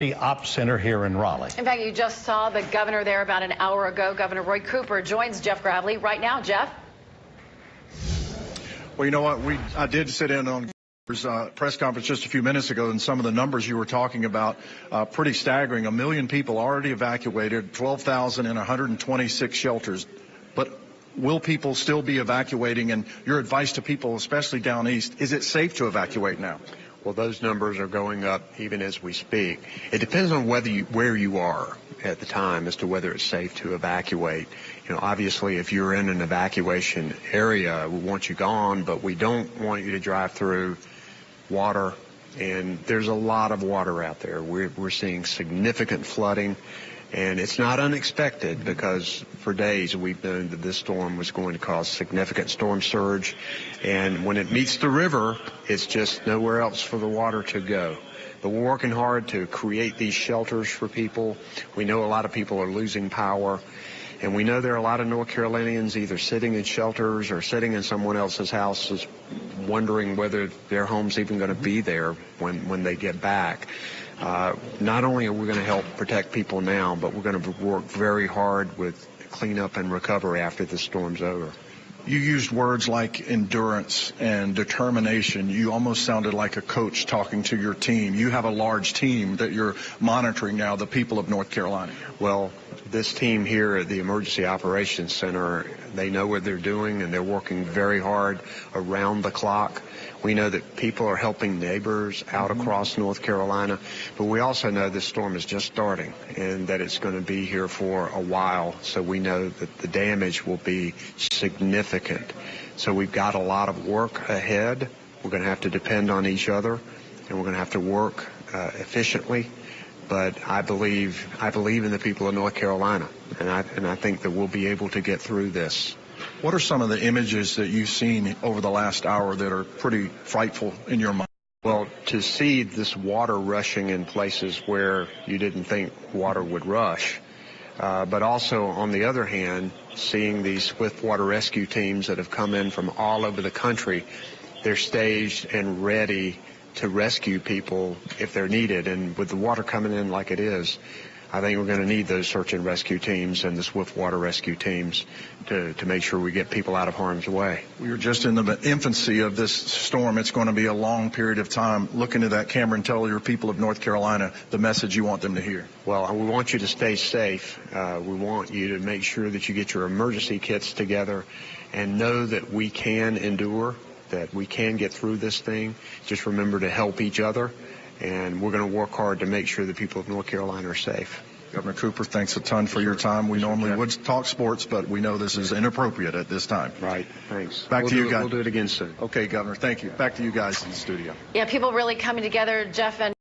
The Ops Center here in Raleigh. In fact, you just saw the governor there about an hour ago. Governor Roy Cooper joins Jeff Gravely right now. Jeff? Well, you know what? I did sit in on press conference just a few minutes ago, and some of the numbers you were talking about, pretty staggering. 1 million people already evacuated, 12,000 in 126 shelters. But will people still be evacuating? And your advice to people, especially down east, is it safe to evacuate now? Well, those numbers are going up even as we speak. It depends on where you are at the time as to whether it's safe to evacuate. You know, obviously, if you're in an evacuation area, we want you gone, but we don't want you to drive through water. And there's a lot of water out there. We're seeing significant flooding. And it's not unexpected because for days we've known that this storm was going to cause significant storm surge. And when it meets the river, it's just nowhere else for the water to go. But we're working hard to create these shelters for people. We know a lot of people are losing power. And we know there are a lot of North Carolinians either sitting in shelters or sitting in someone else's houses wondering whether their home's even going to be there when they get back. Not only are we going to help protect people now, but we're going to work very hard with cleanup and recovery after the storm's over. You used words like endurance and determination. You almost sounded like a coach talking to your team. You have a large team that you're monitoring now, the people of North Carolina. Well, this team here at the Emergency Operations Center, they know what they're doing, and they're working very hard around the clock. We know that people are helping neighbors out across North Carolina, but we also know this storm is just starting and that it's going to be here for a while. So we know that the damage will be significant. So we've got a lot of work ahead. We're going to have to depend on each other, and we're going to have to work efficiently. But I believe in the people of North Carolina, and I think that we'll be able to get through this. What are some of the images that you've seen over the last hour that are pretty frightful in your mind? Well, to see this water rushing in places where you didn't think water would rush, but also, on the other hand, seeing these swift water rescue teams that have come in from all over the country, they're staged and ready to rescue people if they're needed. And with the water coming in like it is, I think we're going to need those search and rescue teams and the swift water rescue teams to make sure we get people out of harm's way. We were just in the infancy of this storm. It's going to be a long period of time. Look into that camera and tell your people of North Carolina the message you want them to hear. Well, we want you to stay safe. We want you to make sure that you get your emergency kits together and know that we can endure, that we can get through this thing. Just remember to help each other. And we're going to work hard to make sure the people of North Carolina are safe. Governor Cooper, thanks a ton for your time. We normally would talk sports, but we know this is inappropriate at this time. Right. Thanks. Back to you guys. We'll do it again soon. Okay, Governor. Thank you. Back to you guys in the studio. Yeah, people really coming together, Jeff. And